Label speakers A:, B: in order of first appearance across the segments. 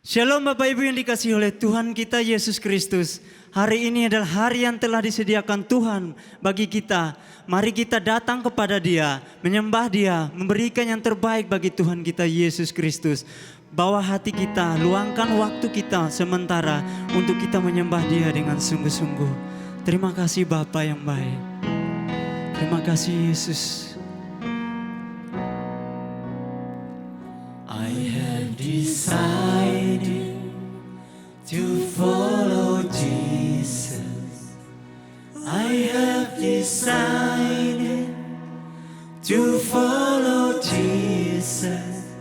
A: Shalom Bapak Ibu yang dikasihi oleh Tuhan kita Yesus Kristus. Hari ini adalah hari yang telah disediakan Tuhan bagi kita. Mari kita datang kepada Dia, menyembah Dia, memberikan yang terbaik bagi Tuhan kita Yesus Kristus. Bawa hati kita, luangkan waktu kita sementara untuk kita menyembah Dia dengan sungguh-sungguh. Terima kasih Bapa yang baik. Terima kasih Yesus.
B: I have decided to follow Jesus. I have decided to follow Jesus.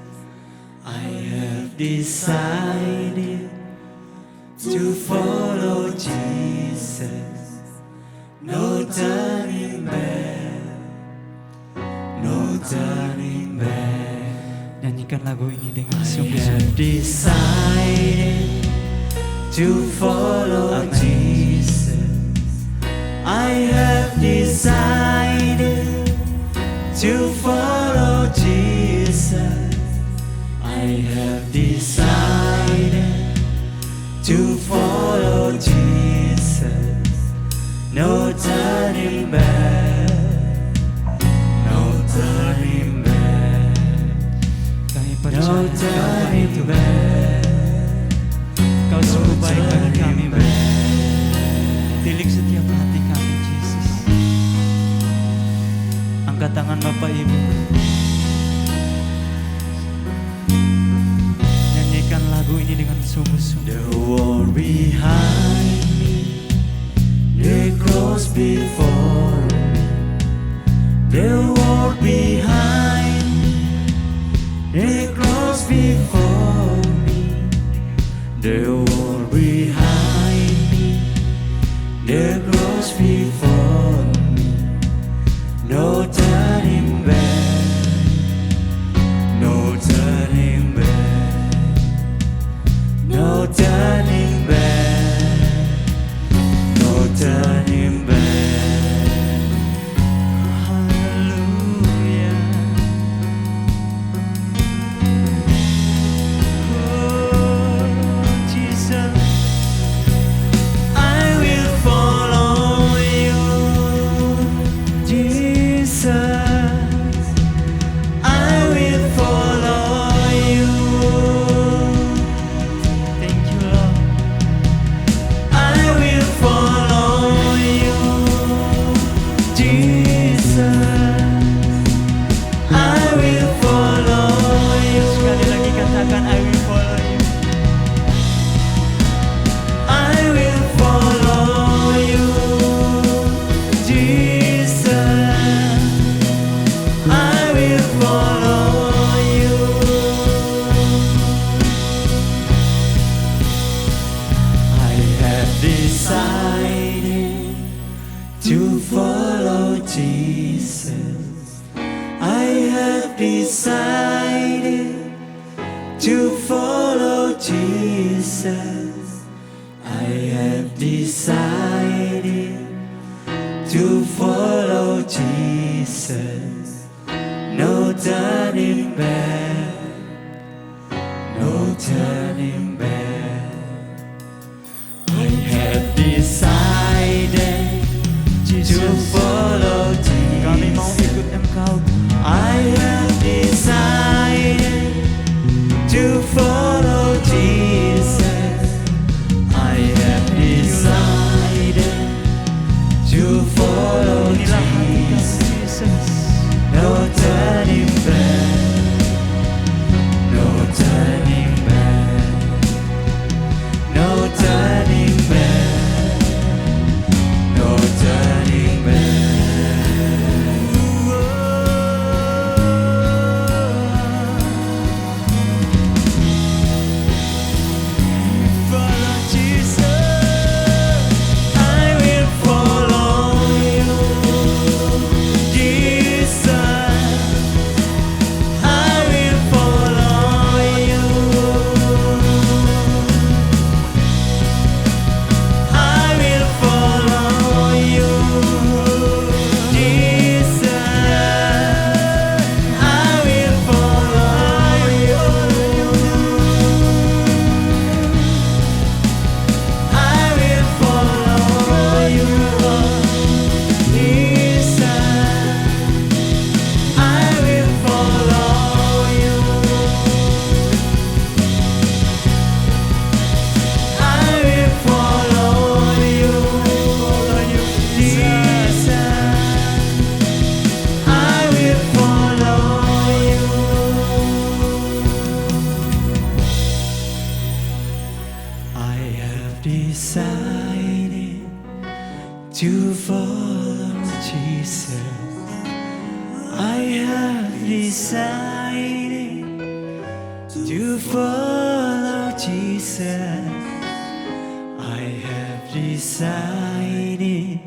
B: I have decided to follow Jesus. No turning back. No turning back.
A: Nyanyikan lagu ini dengan
B: I
A: sungguh-sungguh.
B: have decided to follow Jesus. I have decided to follow Jesus. I have decided to follow Jesus. No turning back. No turning back.
A: Percaya
B: No turning back.
A: Kau sungguh baik bagi kami Bapa. Tilik setiap hati kami Yesus. Angkat tangan Bapak Ibu. Nyanyikan lagu ini dengan sungguh-sungguh.
B: The world behind me, the cross before me. The world behind me, the cross before me. The world behind me, the cross before me. No turning back. No turning back. No turning back. No turning back.
A: Haleluya. Oh Jesus,
B: I will follow you, Jesus. I will follow you.
A: thank you Lord.
B: I will follow you, Jesus. I will follow you.
A: Sekali lagi katakan I will follow you.
B: I will follow you, Jesus. I will follow you. I have decided to follow Jesus. I have decided to follow Jesus. I have decided to follow Jesus. No turning back. No turning back. I have decided to follow Jesus.
A: Kami mau ikut Engkau.
B: I have decided to follow Jesus. I have decided decided to follow Jesus. I have decided to follow Jesus. I have decided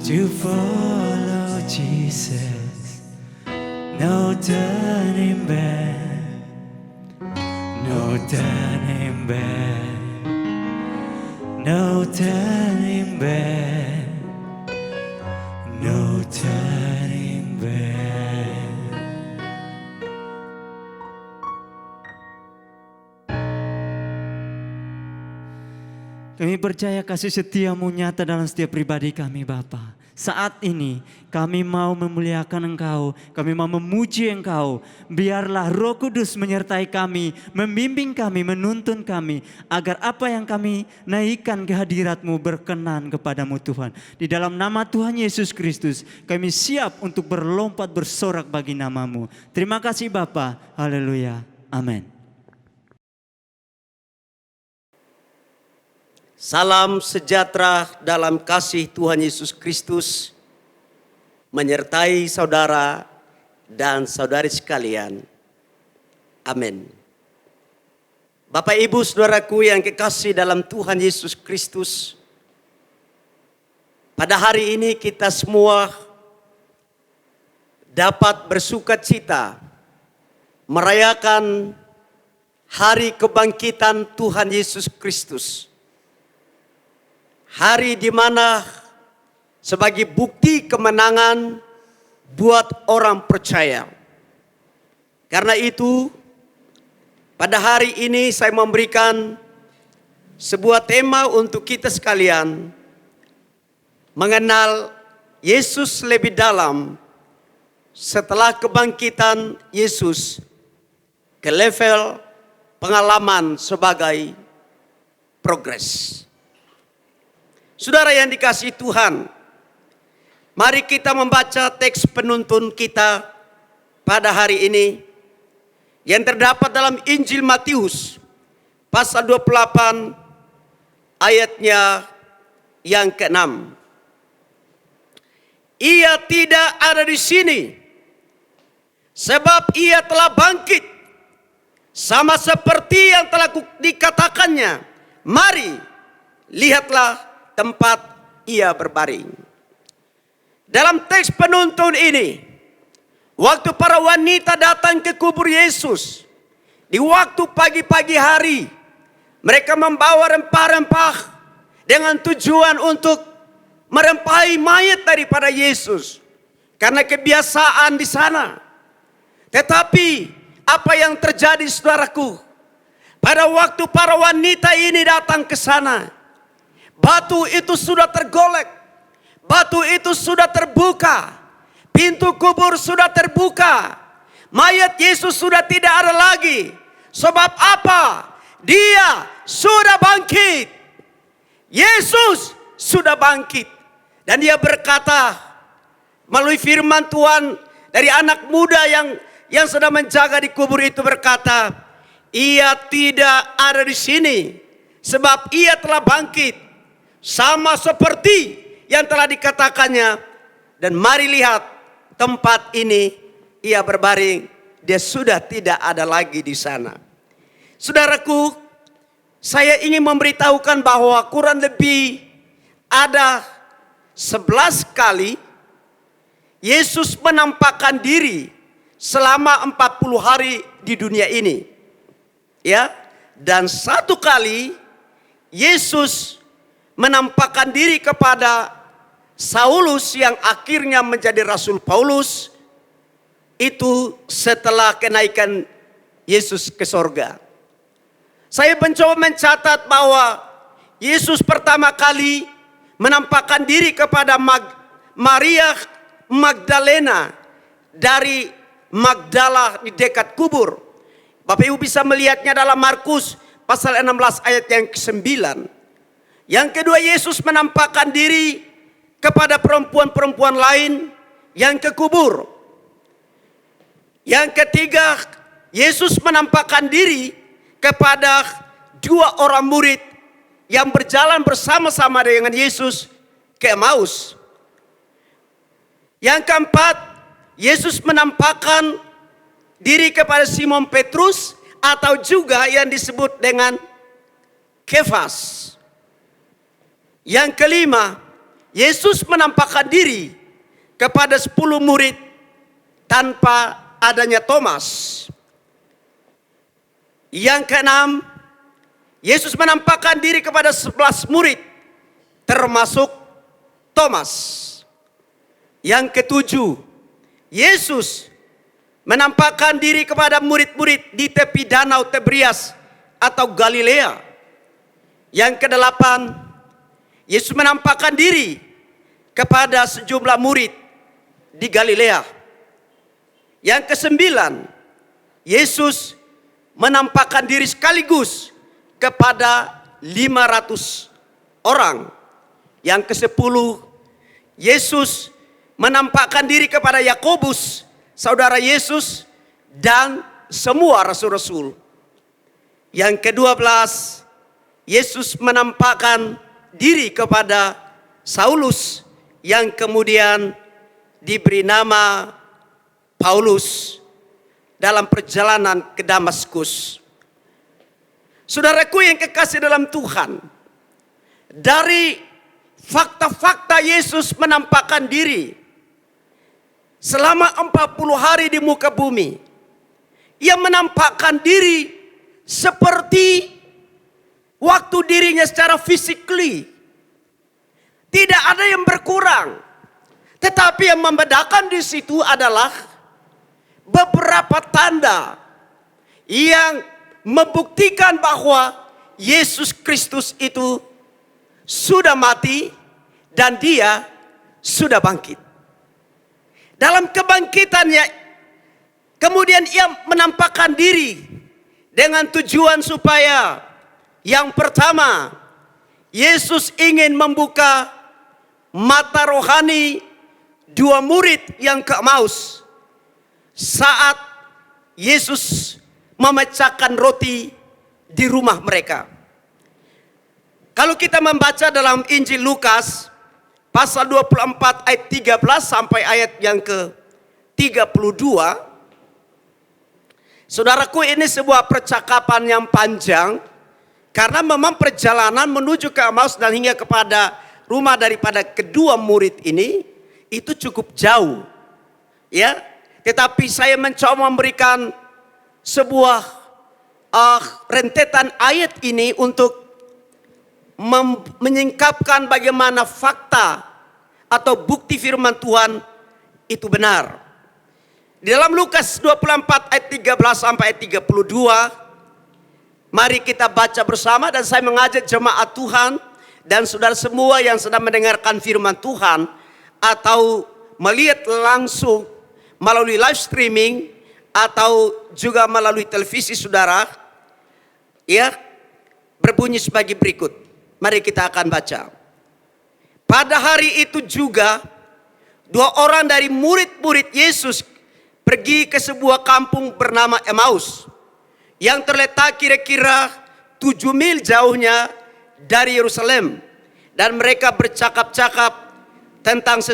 B: to follow Jesus. No turning back, no turning back, no turning back, no turning back.
A: Kami percaya kasih setiamu nyata dalam setiap pribadi kami Bapa. Saat ini kami mau memuliakan Engkau, kami mau memuji Engkau. Biarlah Roh Kudus menyertai kami, membimbing kami, menuntun kami. Agar apa yang kami naikkan ke hadirat-Mu berkenan kepadamu Tuhan. Di dalam nama Tuhan Yesus Kristus kami siap untuk berlompat bersorak bagi nama-Mu. Terima kasih Bapa, haleluya, amin.
C: Salam sejahtera dalam kasih Tuhan Yesus Kristus menyertai saudara dan saudari sekalian. Amin. Bapak Ibu Saudaraku yang kekasih dalam Tuhan Yesus Kristus, pada hari ini kita semua dapat bersukacita merayakan hari kebangkitan Tuhan Yesus Kristus. Hari di mana sebagai bukti kemenangan buat orang percaya. Karena itu pada hari ini saya memberikan sebuah tema untuk kita sekalian, mengenal Yesus lebih dalam setelah kebangkitan Yesus ke level pengalaman sebagai progres. Saudara yang dikasihi Tuhan, mari kita membaca teks penuntun kita pada hari ini yang terdapat dalam Injil Matius pasal 28 ayatnya yang ke-6. Ia tidak ada di sini sebab ia telah bangkit sama seperti yang telah dikatakannya. Mari lihatlah tempat ia berbaring. Dalam teks penuntun ini, waktu para wanita datang ke kubur Yesus, di waktu pagi-pagi hari, mereka membawa rempah-rempah dengan tujuan untuk merempahi mayat daripada Yesus. Karena kebiasaan di sana. Tetapi apa yang terjadi saudaraku? Pada waktu para wanita ini datang ke sana, batu itu sudah tergolek, batu itu sudah terbuka, pintu kubur sudah terbuka, mayat Yesus sudah tidak ada lagi. Sebab apa? Dia sudah bangkit. Yesus sudah bangkit. Dan dia berkata melalui firman Tuhan dari anak muda yang sedang menjaga di kubur itu berkata, ia tidak ada di sini sebab ia telah bangkit. Sama seperti yang telah dikatakannya. Dan mari lihat tempat ini ia berbaring. Dia sudah tidak ada lagi di sana. Saudaraku, saya ingin memberitahukan bahwa kurang lebih ada 11 kali Yesus menampakkan diri selama 40 hari di dunia ini. Ya, dan satu kali Yesus menampakkan diri kepada Saulus yang akhirnya menjadi Rasul Paulus, itu setelah kenaikan Yesus ke sorga. Saya mencoba mencatat bahwa Yesus pertama kali menampakkan diri kepada Maria Magdalena dari Magdala di dekat kubur. Bapak Ibu bisa melihatnya dalam Markus pasal 16 ayat yang ke-9. Yang kedua, Yesus menampakkan diri kepada perempuan-perempuan lain yang ke kubur. Yang ketiga, Yesus menampakkan diri kepada 2 orang murid yang berjalan bersama-sama dengan Yesus ke Emmaus. Yang keempat, Yesus menampakkan diri kepada Simon Petrus atau juga yang disebut dengan Kefas. Yang kelima, Yesus menampakkan diri kepada 10 murid tanpa adanya Thomas. Yang keenam, Yesus menampakkan diri kepada 11 murid termasuk Thomas. Yang ketujuh, Yesus menampakkan diri kepada murid-murid di tepi danau Tiberias atau Galilea. Yang kedelapan, Yesus menampakkan diri kepada sejumlah murid di Galilea. Yang kesembilan, Yesus menampakkan diri sekaligus kepada 500 orang. Yang kesepuluh, Yesus menampakkan diri kepada Yakobus, saudara Yesus, dan semua rasul-rasul. Yang ke-12, Yesus menampakkan diri kepada Saulus yang kemudian diberi nama Paulus dalam perjalanan ke Damaskus. Saudaraku yang kekasih dalam Tuhan, dari fakta-fakta Yesus menampakkan diri selama 40 hari di muka bumi, ia menampakkan diri seperti waktu dirinya secara physically. Tidak ada yang berkurang. Tetapi yang membedakan di situ adalah beberapa tanda yang membuktikan bahwa Yesus Kristus itu sudah mati dan dia sudah bangkit. Dalam kebangkitannya, kemudian ia menampakkan diri dengan tujuan supaya yang pertama, Yesus ingin membuka mata rohani 2 murid yang ke Emmaus saat Yesus memecahkan roti di rumah mereka. Kalau kita membaca dalam Injil Lukas pasal 24 ayat 13 sampai ayat yang ke-32. Saudaraku, ini sebuah percakapan yang panjang. Karena memang perjalanan menuju ke Emmaus dan hingga kepada rumah daripada kedua murid ini, itu cukup jauh. Ya, tetapi saya mencoba memberikan sebuah rentetan ayat ini untuk menyingkapkan bagaimana fakta atau bukti firman Tuhan itu benar. Di dalam Lukas 24 ayat 13 sampai ayat 32, mari kita baca bersama dan saya mengajak jemaat Tuhan dan saudara semua yang sedang mendengarkan firman Tuhan atau melihat langsung melalui live streaming atau juga melalui televisi saudara, ya, berbunyi sebagai berikut. Mari kita akan baca. Pada hari itu juga 2 orang dari murid-murid Yesus pergi ke sebuah kampung bernama Emmaus yang terletak kira-kira 7 mil jauhnya dari Yerusalem, dan mereka bercakap-cakap tentang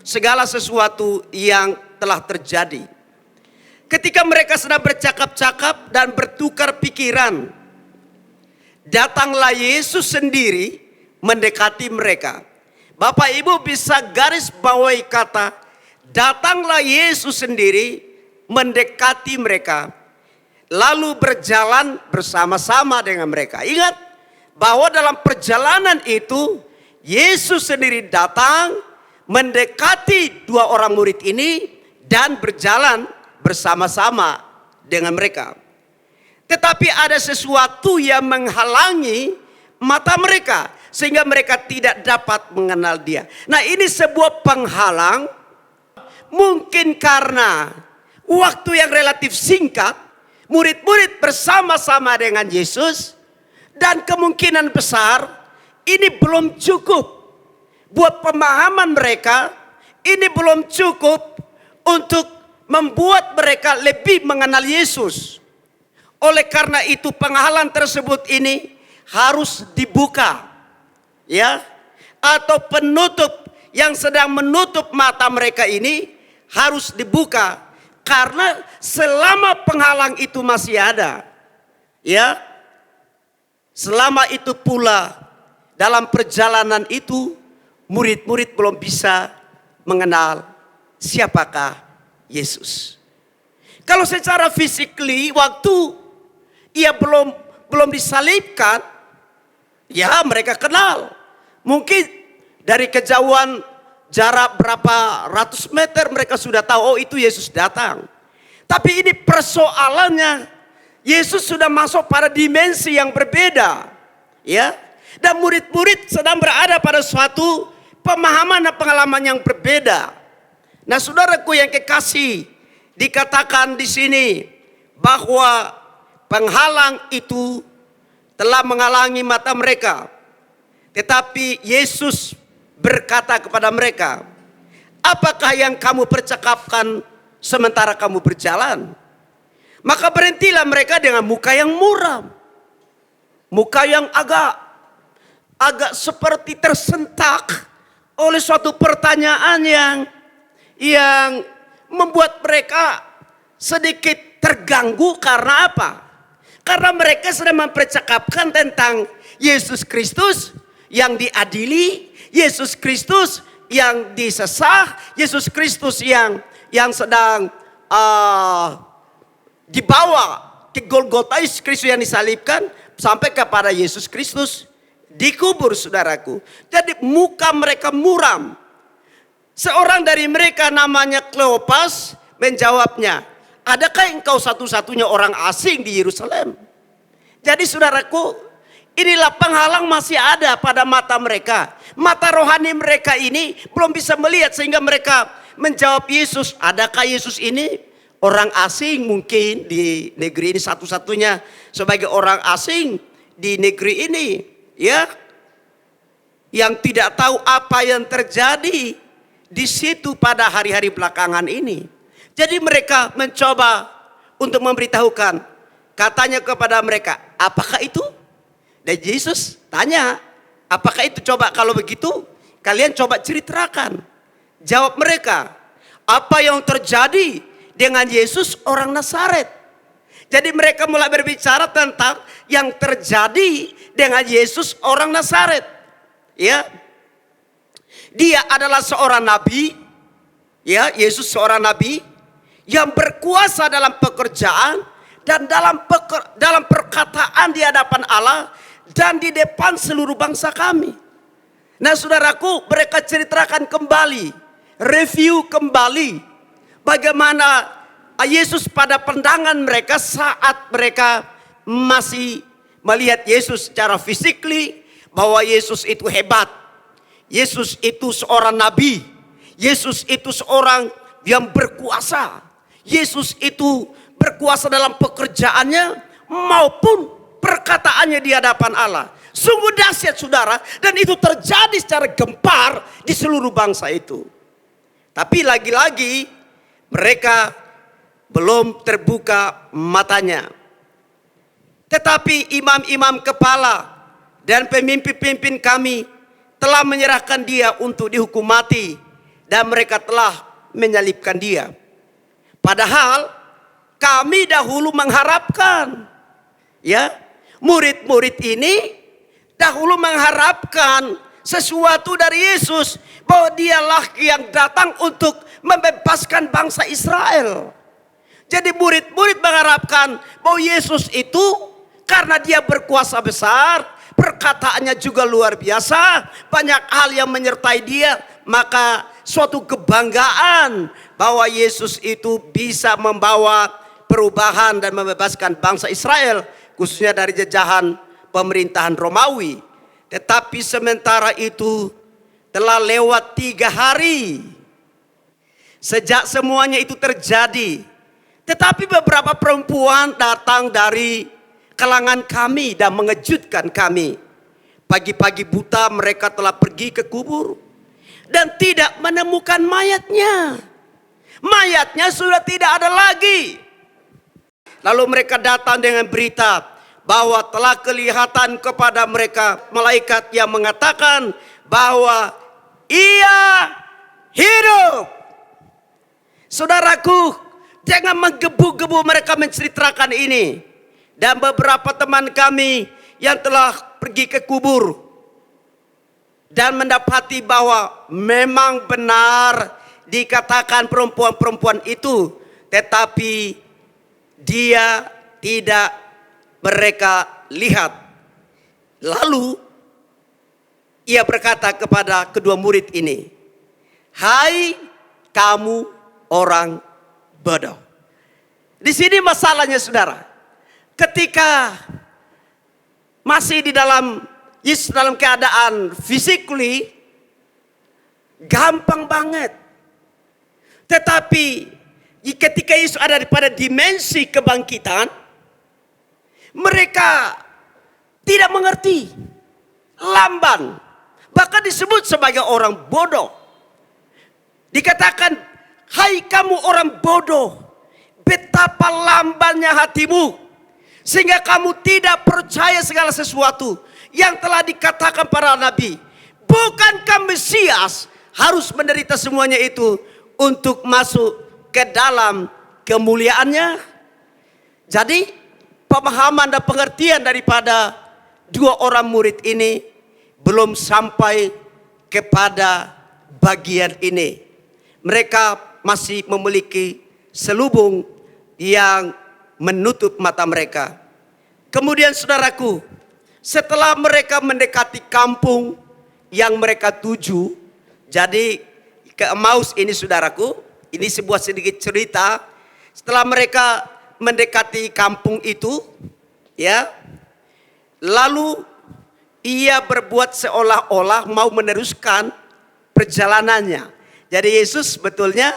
C: segala sesuatu yang telah terjadi. Ketika mereka sedang bercakap-cakap dan bertukar pikiran, datanglah Yesus sendiri mendekati mereka. Bapak Ibu bisa garis bawahi kata, datanglah Yesus sendiri mendekati mereka, lalu berjalan bersama-sama dengan mereka. Ingat bahwa dalam perjalanan itu, Yesus sendiri datang mendekati 2 orang murid ini dan berjalan bersama-sama dengan mereka. Tetapi ada sesuatu yang menghalangi mata mereka sehingga mereka tidak dapat mengenal dia. Nah, ini sebuah penghalang, mungkin karena waktu yang relatif singkat, murid-murid bersama-sama dengan Yesus, dan kemungkinan besar ini belum cukup buat pemahaman mereka, ini belum cukup untuk membuat mereka lebih mengenal Yesus. Oleh karena itu penghalang tersebut ini harus dibuka. Ya, atau penutup yang sedang menutup mata mereka ini harus dibuka. Karena selama penghalang itu masih ada, ya, selama itu pula dalam perjalanan itu murid-murid belum bisa mengenal siapakah Yesus. Kalau secara physically waktu ia belum disalibkan, ya mereka kenal. Mungkin dari kejauhan jarak berapa ratus meter mereka sudah tahu, oh itu Yesus datang. Tapi ini persoalannya, Yesus sudah masuk pada dimensi yang berbeda. Ya, dan murid-murid sedang berada pada suatu pemahaman dan pengalaman yang berbeda. Nah, saudaraku yang kekasih, dikatakan di sini bahwa penghalang itu telah menghalangi mata mereka. Tetapi Yesus berkata kepada mereka, apakah yang kamu percakapkan sementara kamu berjalan? Maka berhentilah mereka dengan muka yang muram. Muka yang agak seperti tersentak oleh suatu pertanyaan yang membuat mereka sedikit terganggu. Karena apa? Karena mereka sedang mempercakapkan tentang Yesus Kristus yang diadili, Yesus Kristus yang disesah, Yesus Kristus yang sedang dibawa ke Golgota, Yesus Kristus yang disalibkan sampai kepada Yesus Kristus dikubur, saudaraku. Jadi muka mereka muram. Seorang dari mereka namanya Kleopas menjawabnya, adakah engkau satu-satunya orang asing di Yerusalem? Jadi saudaraku, inilah penghalang masih ada pada mata mereka. Mata rohani mereka ini belum bisa melihat sehingga mereka menjawab Yesus, adakah Yesus ini orang asing mungkin di negeri ini, satu-satunya sebagai orang asing di negeri ini, ya, yang tidak tahu apa yang terjadi di situ pada hari-hari belakangan ini. Jadi mereka mencoba untuk memberitahukan, katanya kepada mereka, apakah itu? Dan Yesus tanya, apakah itu? Coba kalau begitu kalian coba ceritakan. Jawab mereka, apa yang terjadi dengan Yesus orang Nazaret. Jadi mereka mulai berbicara tentang yang terjadi dengan Yesus orang Nazaret. Ya, dia adalah seorang nabi. Ya, Yesus seorang nabi yang berkuasa dalam pekerjaan dan dalam perkataan di hadapan Allah dan di depan seluruh bangsa kami. Nah, saudaraku, mereka ceritakan kembali, review kembali bagaimana Yesus pada pandangan mereka saat mereka masih melihat Yesus secara physically, bahwa Yesus itu hebat. Yesus itu seorang nabi. Yesus itu seorang yang berkuasa. Yesus itu berkuasa dalam pekerjaannya maupun perkataannya di hadapan Allah. Sungguh dahsyat, saudara, dan itu terjadi secara gempar di seluruh bangsa itu. Tapi lagi-lagi mereka belum terbuka matanya. Tetapi imam-imam kepala dan pemimpin-pemimpin kami telah menyerahkan dia untuk dihukum mati. Dan mereka telah menyalibkan dia. Padahal kami dahulu mengharapkan, ya, murid-murid ini dahulu mengharapkan sesuatu dari Yesus, bahwa dialah yang datang untuk membebaskan bangsa Israel. Jadi murid-murid mengharapkan bahwa Yesus itu karena dia berkuasa besar, perkataannya juga luar biasa, banyak hal yang menyertai dia, maka suatu kebanggaan bahwa Yesus itu bisa membawa perubahan dan membebaskan bangsa Israel, khususnya dari jajahan pemerintahan Romawi. Tetapi sementara itu telah lewat 3 hari sejak semuanya itu terjadi. Tetapi beberapa perempuan datang dari kalangan kami dan mengejutkan kami. Pagi-pagi buta mereka telah pergi ke kubur dan tidak menemukan mayatnya. Mayatnya sudah tidak ada lagi. Lalu mereka datang dengan berita bahwa telah kelihatan kepada mereka malaikat yang mengatakan bahwa ia hidup. Saudaraku, jangan menggebu-gebu mereka menceritakan ini. Dan beberapa teman kami yang telah pergi ke kubur dan mendapati bahwa memang benar dikatakan perempuan-perempuan itu, tetapi dia tidak mereka lihat. Lalu ia berkata kepada kedua murid ini, "Hai kamu orang bodoh." Di sini masalahnya, saudara. Ketika masih di dalam Yesus dalam keadaan physically, gampang banget. Tetapi ketika Yesus ada pada dimensi kebangkitan, mereka tidak mengerti, lamban, bahkan disebut sebagai orang bodoh. Dikatakan, "Hai kamu orang bodoh, betapa lambannya hatimu, sehingga kamu tidak percaya segala sesuatu yang telah dikatakan para nabi. Bukankah Mesias harus menderita semuanya itu untuk masuk ke dalam kemuliaannya?" Jadi pemahaman dan pengertian daripada dua orang murid ini belum sampai kepada bagian ini. Mereka masih memiliki selubung yang menutup mata mereka. Kemudian saudaraku, setelah mereka mendekati kampung yang mereka tuju, jadi ke Emmaus ini saudaraku, ini sebuah sedikit cerita. Setelah mereka mendekati kampung itu, ya, lalu ia berbuat seolah-olah mau meneruskan perjalanannya. Jadi Yesus sebetulnya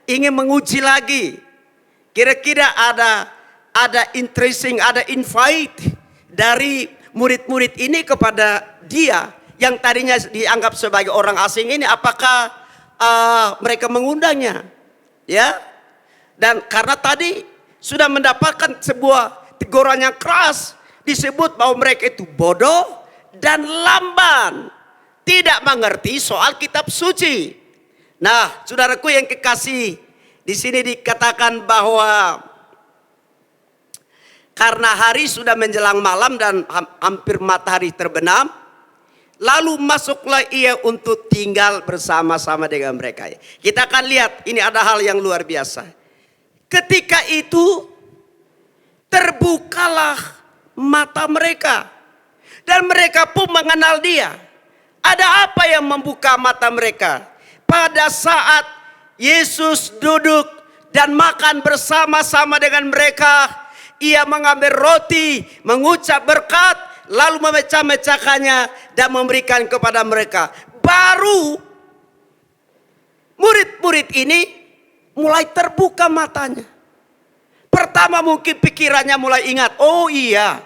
C: ingin menguji lagi. Kira-kira ada interesting, ada invite dari murid-murid ini kepada dia yang tadinya dianggap sebagai orang asing ini, apakah mereka mengundangnya? Ya. Dan karena tadi sudah mendapatkan sebuah teguran yang keras, disebut bahwa mereka itu bodoh dan lamban, tidak mengerti soal kitab suci. Nah, saudaraku yang kekasih, di sini dikatakan bahwa karena hari sudah menjelang malam dan hampir matahari terbenam, lalu masuklah ia untuk tinggal bersama-sama dengan mereka. Kita akan lihat, ini ada hal yang luar biasa. Ketika itu terbukalah mata mereka dan mereka pun mengenal dia. Ada apa yang membuka mata mereka? Pada saat Yesus duduk dan makan bersama-sama dengan mereka, ia mengambil roti, mengucap berkat, lalu memecah-mecahkannya dan memberikan kepada mereka. Baru murid-murid ini mulai terbuka matanya. Pertama mungkin pikirannya mulai ingat, oh iya,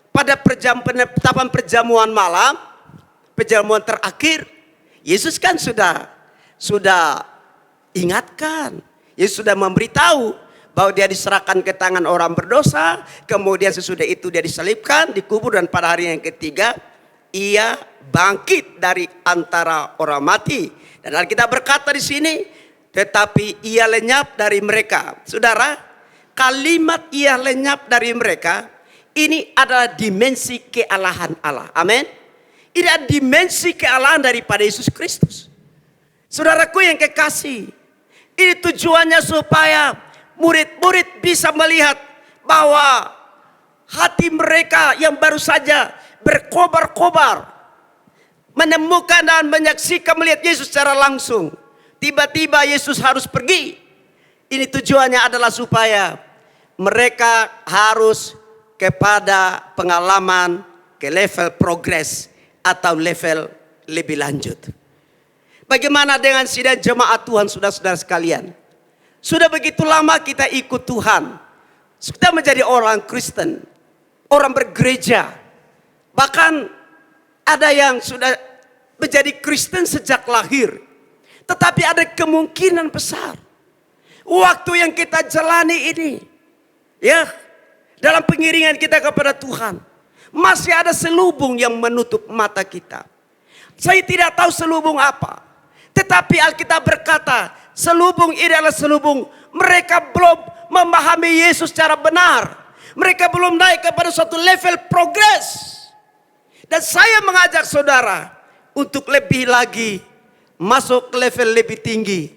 C: pada penetapan perjamuan malam, perjamuan terakhir, Yesus kan sudah ingatkan. Yesus sudah memberitahu bahwa dia diserahkan ke tangan orang berdosa, kemudian sesudah itu dia disalibkan, dikubur, dan pada hari yang ketiga ia bangkit dari antara orang mati. Dan Alkitab berkata di sini, tetapi ia lenyap dari mereka. Saudara, kalimat ia lenyap dari mereka ini adalah dimensi kealahan Allah. Amin. Ini adalah dimensi kealahan daripada Yesus Kristus. Saudaraku yang kekasih, ini tujuannya supaya murid-murid bisa melihat bahwa hati mereka yang baru saja berkobar-kobar, menemukan dan menyaksikan melihat Yesus secara langsung, tiba-tiba Yesus harus pergi. Ini tujuannya adalah supaya mereka harus kepada pengalaman ke level progres atau level lebih lanjut. Bagaimana dengan sidang jemaat Tuhan, saudara-saudara sekalian? Sudah begitu lama kita ikut Tuhan. Kita menjadi orang Kristen, orang bergereja. Bahkan ada yang sudah menjadi Kristen sejak lahir. Tetapi ada kemungkinan besar waktu yang kita jalani ini, ya, dalam pengiringan kita kepada Tuhan, masih ada selubung yang menutup mata kita. Saya tidak tahu selubung apa, tetapi Alkitab berkata selubung ini adalah selubung mereka belum memahami Yesus secara benar. Mereka belum naik kepada suatu level progres. Dan saya mengajak saudara untuk lebih lagi masuk ke level lebih tinggi.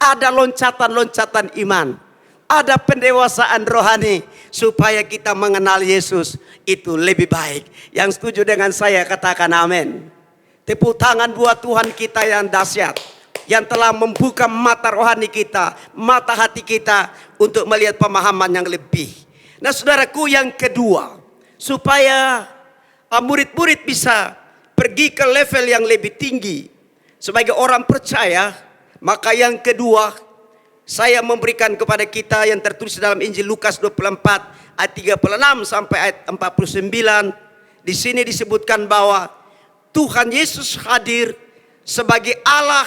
C: Ada loncatan-loncatan iman, ada pendewasaan rohani supaya kita mengenal Yesus itu lebih baik. Yang setuju dengan saya katakan amin. Tepuk tangan buat Tuhan kita yang dahsyat, yang telah membuka mata rohani kita, mata hati kita untuk melihat pemahaman yang lebih. Nah saudaraku, yang kedua, supaya murid-murid bisa pergi ke level yang lebih tinggi sebagai orang percaya, maka yang kedua saya memberikan kepada kita yang tertulis dalam Injil Lukas 24 ayat 36 sampai ayat 49. Di sini disebutkan bahwa Tuhan Yesus hadir sebagai Allah,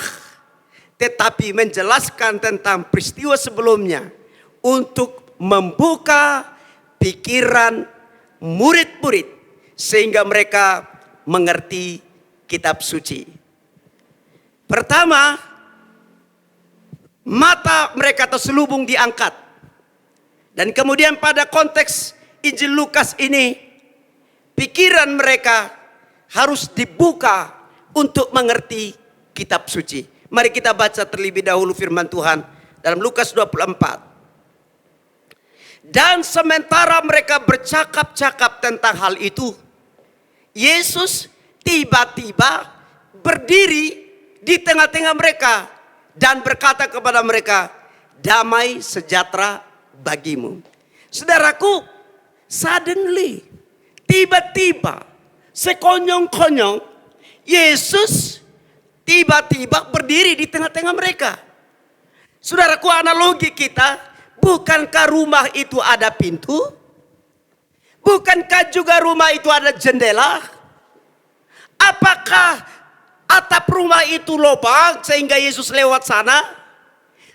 C: tetapi menjelaskan tentang peristiwa sebelumnya untuk membuka pikiran murid-murid sehingga mereka mengerti kitab suci. Pertama, mata mereka terselubung diangkat. Dan kemudian pada konteks Injil Lukas ini, pikiran mereka harus dibuka untuk mengerti kitab suci. Mari kita baca terlebih dahulu firman Tuhan dalam Lukas 24. Dan sementara mereka bercakap-cakap tentang hal itu, Yesus tiba-tiba berdiri di tengah-tengah mereka dan berkata kepada mereka, damai sejahtera bagimu. Saudaraku, suddenly, tiba-tiba, sekonyong-konyong, Yesus tiba-tiba berdiri di tengah-tengah mereka. Saudaraku, analogi kita, bukankah rumah itu ada pintu? Bukankah juga rumah itu ada jendela? Apakah atap rumah itu lubang sehingga Yesus lewat sana?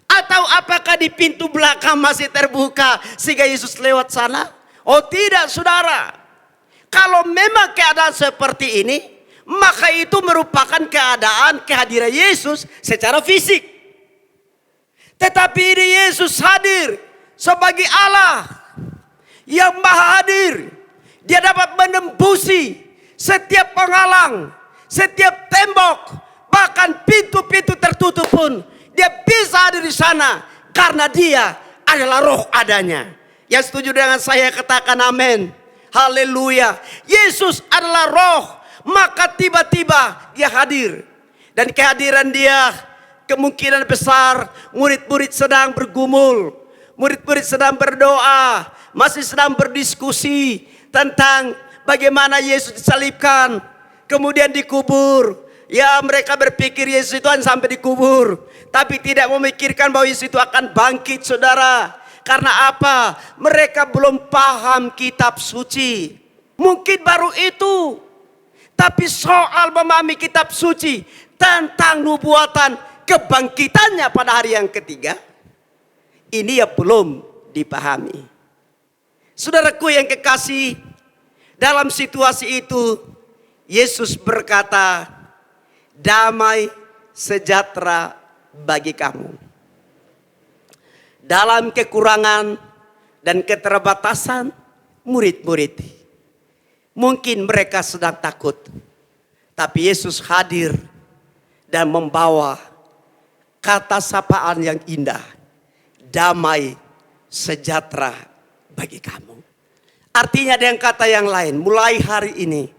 C: Atau apakah di pintu belakang masih terbuka sehingga Yesus lewat sana? Oh tidak saudara. Kalau memang keadaan seperti ini, maka itu merupakan keadaan kehadiran Yesus secara fisik. Tetapi ini Yesus hadir sebagai Allah yang maha hadir. Dia dapat menembusi setiap penghalang, setiap tembok, bahkan pintu-pintu tertutup pun dia bisa hadir di sana karena dia adalah roh adanya. Yang setuju dengan saya katakan amin. Haleluya. Yesus adalah roh, maka tiba-tiba dia hadir. Dan kehadiran dia kemungkinan besar murid-murid sedang bergumul, murid-murid sedang berdoa, masih sedang berdiskusi tentang bagaimana Yesus disalibkan, kemudian dikubur. Ya mereka berpikir Yesus itu akan sampai dikubur, tapi tidak memikirkan bahwa Yesus itu akan bangkit saudara. Karena apa? Mereka belum paham kitab suci. Mungkin baru itu, tapi soal memahami kitab suci tentang nubuatan kebangkitannya pada hari yang ketiga, ini ya belum dipahami. Saudaraku yang kekasih, dalam situasi itu Yesus berkata, damai sejahtera bagi kamu. Dalam kekurangan dan keterbatasan murid-murid, mungkin mereka sedang takut, tapi Yesus hadir dan membawa kata sapaan yang indah, damai sejahtera bagi kamu. Artinya dengan kata yang lain, mulai hari ini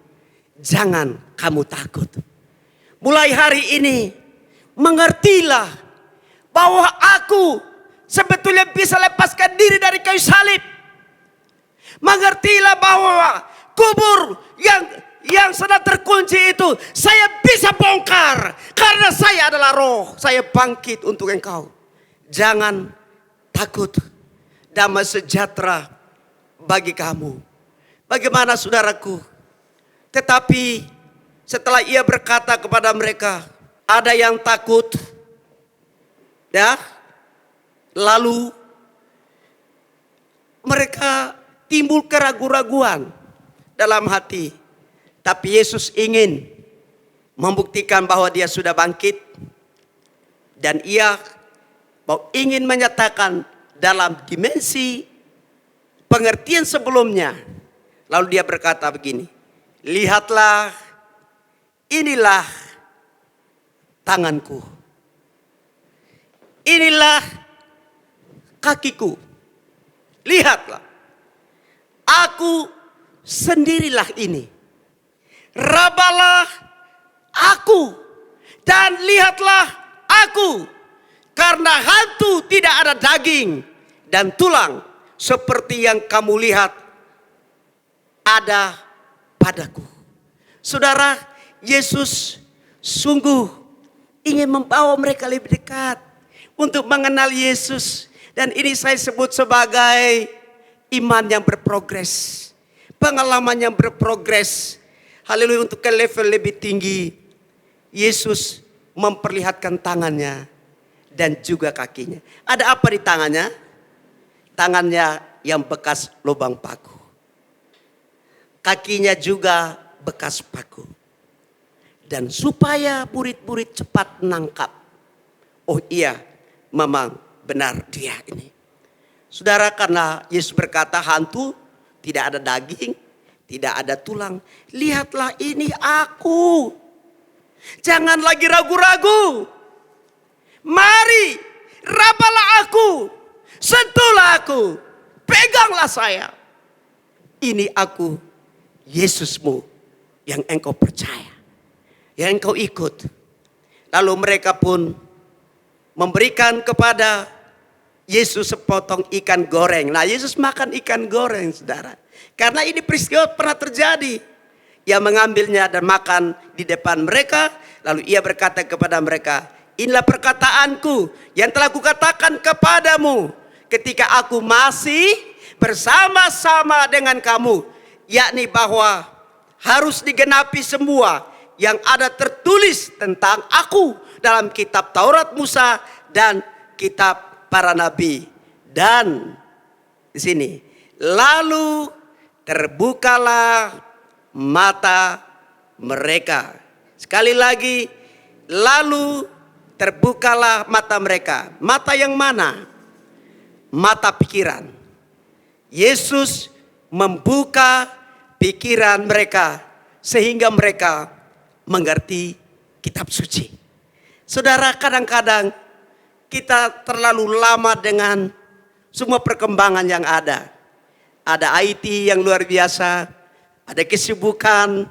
C: jangan kamu takut. Mulai hari ini mengertilah bahwa aku sebetulnya bisa lepaskan diri dari kayu salib. Mengertilah bahwa kubur yang sedang terkunci itu saya bisa bongkar karena saya adalah roh, saya bangkit untuk engkau. Jangan takut, damai sejahtera bagi kamu. Bagaimana saudaraku? Tetapi setelah ia berkata kepada mereka, ada yang takut, ya, lalu mereka timbul keraguan-raguan dalam hati. Tapi Yesus ingin membuktikan bahwa dia sudah bangkit. Dan ia ingin menyatakan dalam dimensi pengertian sebelumnya. Lalu dia berkata begini, lihatlah, inilah tanganku. Inilah kakiku. Lihatlah, aku sendirilah ini. Rabalah aku dan lihatlah aku. Karena hantu tidak ada daging dan tulang seperti yang kamu lihat ada padaku. Saudara, Yesus sungguh ingin membawa mereka lebih dekat untuk mengenal Yesus. Dan ini saya sebut sebagai iman yang berprogres, pengalaman yang berprogres. Haleluya, untuk ke level lebih tinggi. Yesus memperlihatkan tangannya dan juga kakinya. Ada apa di tangannya? Tangannya yang bekas lubang paku. Kakinya juga bekas paku. Dan supaya murid-murid cepat menangkap. Oh iya, memang benar dia ini. Saudara, karena Yesus berkata hantu tidak ada daging, tidak ada tulang. Lihatlah, ini aku. Jangan lagi ragu-ragu. Mari, rabalah aku, sentuhlah aku, peganglah saya. Ini aku, Yesusmu yang engkau percaya, yang engkau ikut. Lalu mereka pun memberikan kepada Yesus sepotong ikan goreng. Nah, Yesus makan ikan goreng, saudara. Karena ini peristiwa pernah terjadi. Ia mengambilnya dan makan di depan mereka. Lalu ia berkata kepada mereka, inilah perkataanku yang telah kukatakan kepadamu ketika aku masih bersama-sama dengan kamu. Yakni bahwa harus digenapi semua yang ada tertulis tentang aku dalam kitab Taurat Musa dan kitab para nabi. Dan di sini, lalu terbukalah mata mereka. Sekali lagi, lalu terbukalah mata mereka. Mata yang mana? Mata pikiran. Yesus membuka pikiran mereka sehingga mereka mengerti kitab suci. Saudara, kadang-kadang kita terlalu lama dengan semua perkembangan yang ada. Ada IT yang luar biasa, ada kesibukan,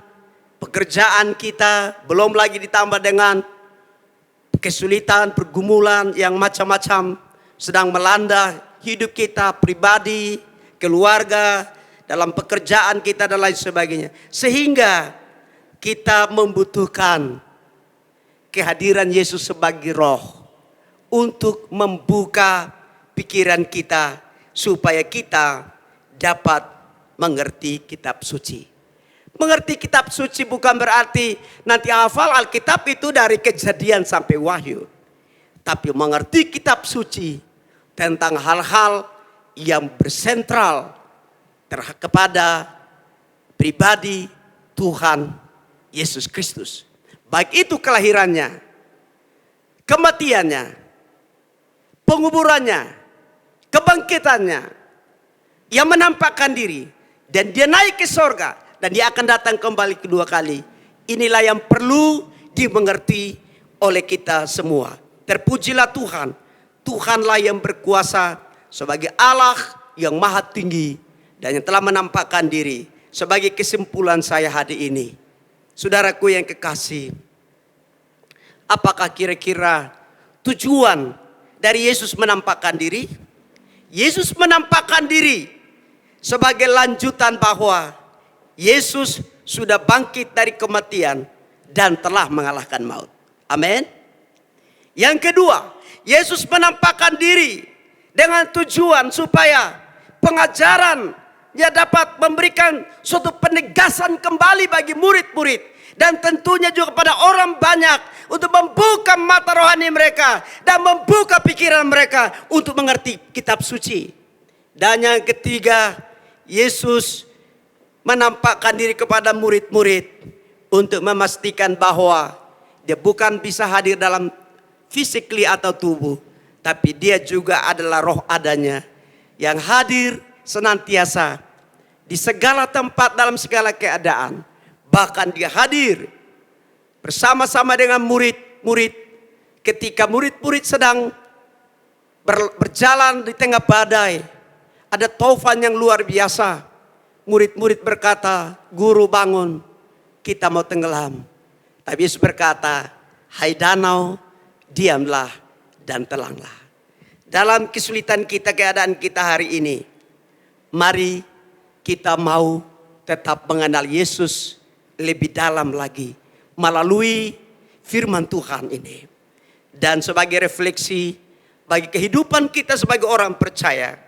C: pekerjaan kita, belum lagi ditambah dengan kesulitan, pergumulan yang macam-macam sedang melanda hidup kita pribadi, keluarga, dalam pekerjaan kita dan lain sebagainya. Sehingga kita membutuhkan kehadiran Yesus sebagai roh untuk membuka pikiran kita supaya kita dapat mengerti kitab suci. Mengerti kitab suci bukan berarti nanti hafal Alkitab itu dari Kejadian sampai Wahyu. Tapi mengerti kitab suci tentang hal-hal yang bersentral kepada pribadi Tuhan Yesus Kristus. Baik itu kelahirannya, kematiannya, penguburannya, kebangkitannya, yang menampakkan diri dan dia naik ke sorga dan dia akan datang kembali kedua kali. Inilah yang perlu dimengerti oleh kita semua. Terpujilah Tuhan. Tuhanlah yang berkuasa sebagai Allah yang maha tinggi dan yang telah menampakkan diri. Sebagai kesimpulan saya hari ini, saudaraku yang kekasih, apakah kira-kira tujuan dari Yesus menampakkan diri? Yesus menampakkan diri sebagai lanjutan bahwa Yesus sudah bangkit dari kematian dan telah mengalahkan maut. Amin. Yang kedua, Yesus menampakkan diri dengan tujuan supaya pengajarannya dapat memberikan suatu penegasan kembali bagi murid-murid. Dan tentunya juga kepada orang banyak untuk membuka mata rohani mereka dan membuka pikiran mereka untuk mengerti kitab suci. Dan yang ketiga, Yesus menampakkan diri kepada murid-murid untuk memastikan bahwa dia bukan bisa hadir dalam physically atau tubuh, tapi dia juga adalah roh adanya yang hadir senantiasa di segala tempat dalam segala keadaan. Bahkan dia hadir bersama-sama dengan murid-murid ketika murid-murid sedang berjalan di tengah badai. Ada taufan yang luar biasa. Murid-murid berkata, "Guru bangun, kita mau tenggelam." Tapi Yesus berkata, "Hai danau, diamlah dan tenanglah." Dalam kesulitan kita, keadaan kita hari ini, mari kita mau tetap mengenal Yesus lebih dalam lagi melalui firman Tuhan ini. Dan sebagai refleksi bagi kehidupan kita sebagai orang percaya,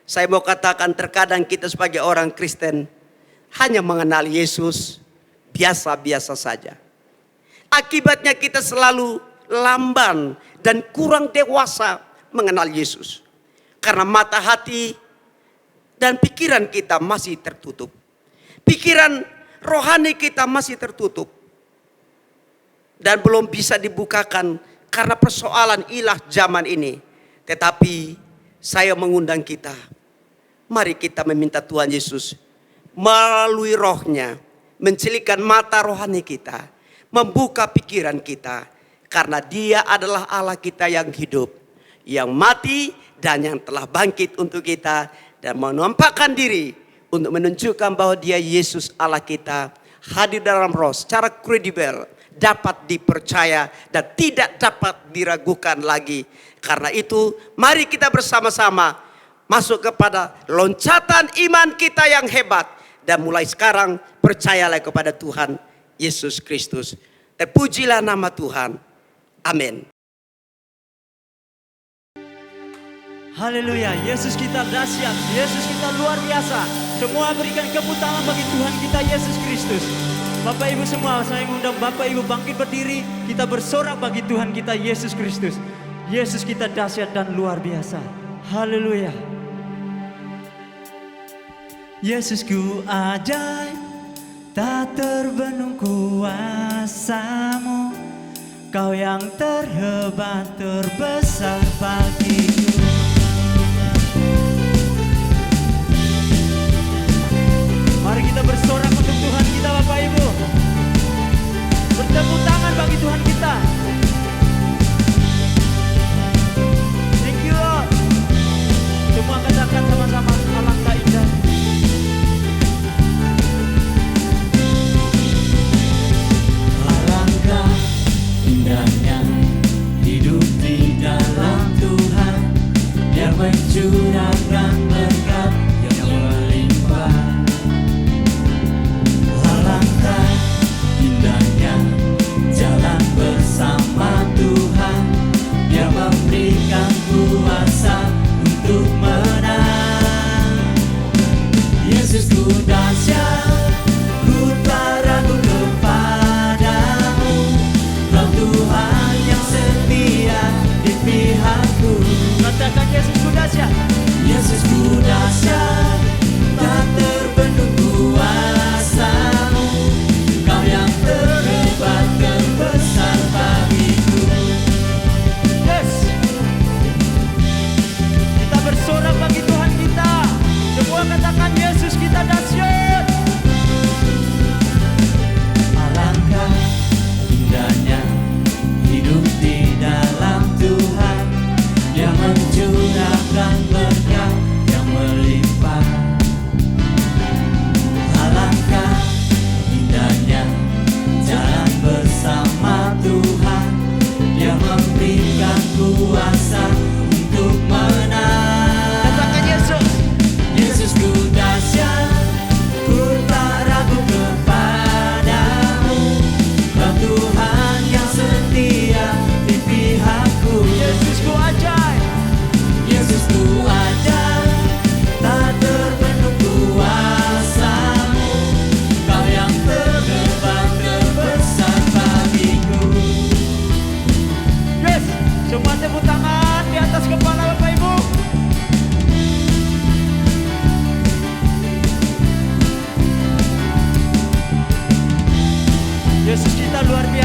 C: saya mau katakan terkadang kita sebagai orang Kristen hanya mengenal Yesus biasa-biasa saja. Akibatnya kita selalu lamban dan kurang dewasa mengenal Yesus. Karena mata hati dan pikiran kita masih tertutup. Pikiran rohani kita masih tertutup. Dan belum bisa dibukakan karena persoalan ilah zaman ini. Tetapi saya mengundang kita, mari kita meminta Tuhan Yesus melalui rohnya mencelikan mata rohani kita, membuka pikiran kita, karena dia adalah Allah kita yang hidup, yang mati dan yang telah bangkit untuk kita dan menampakkan diri untuk menunjukkan bahwa dia Yesus Allah kita hadir dalam roh secara kredibel, dapat dipercaya dan tidak dapat diragukan lagi. Karena itu mari kita bersama-sama masuk kepada loncatan iman kita yang hebat. Dan mulai sekarang percayalah kepada Tuhan Yesus Kristus. Terpujilah nama Tuhan. Amin.
A: Haleluya, Yesus kita dahsyat, Yesus kita luar biasa. Semua berikan tepuk tangan bagi Tuhan kita Yesus Kristus. Bapak Ibu semua, saya mengundang Bapak Ibu bangkit berdiri. Kita bersorak bagi Tuhan kita Yesus Kristus. Yesus kita dahsyat dan luar biasa. Haleluya. Yesusku ajaib, tak terbendung kuasa-Mu. Kau yang terhebat, terbesar bagiku. Mari kita bersorak untuk Tuhan kita Bapak Ibu. Bertepuk tangan bagi Tuhan kita. Thank you Lord. Semua katakan sama-sama, alangkah indah.
B: Alangkah indahnya hidup di dalam Tuhan.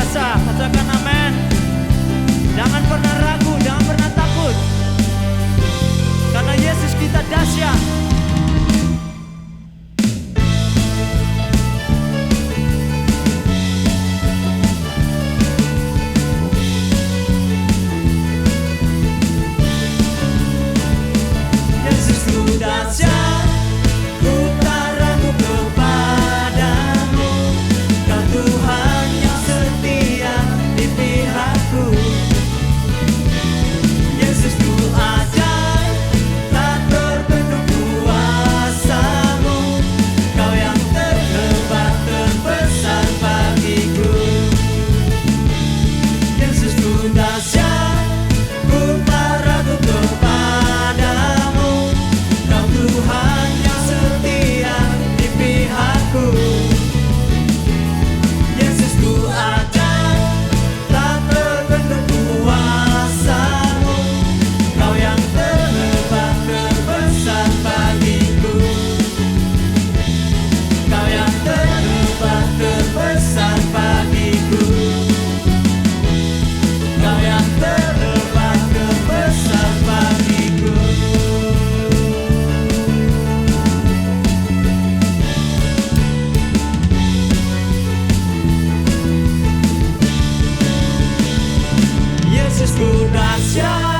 A: kuasa. Katakan amin. Jangan pernah ragu, jangan pernah takut. Karena Yesus kita dahsyat. Yesus ku dahsyat, ku tak ragu kepadamu. Kau Tuhan yang setia di pihakku. Yesus ku ajaib, tak terbendung kuasamu. Kau yang terhebat terbesar bagiku. Yesus ku dahsyat, ku tak ragu kepadamu. Kau Tuhan yang setia di pihakku. Yesus ku ajaib, tak terbendung kuasamu. Kau yang terhebat terbesar bagiku. Kau yang terhebat terbesar bagiku. Kau yang terhebat terbesar bagiku. Yesus ku dahsyat,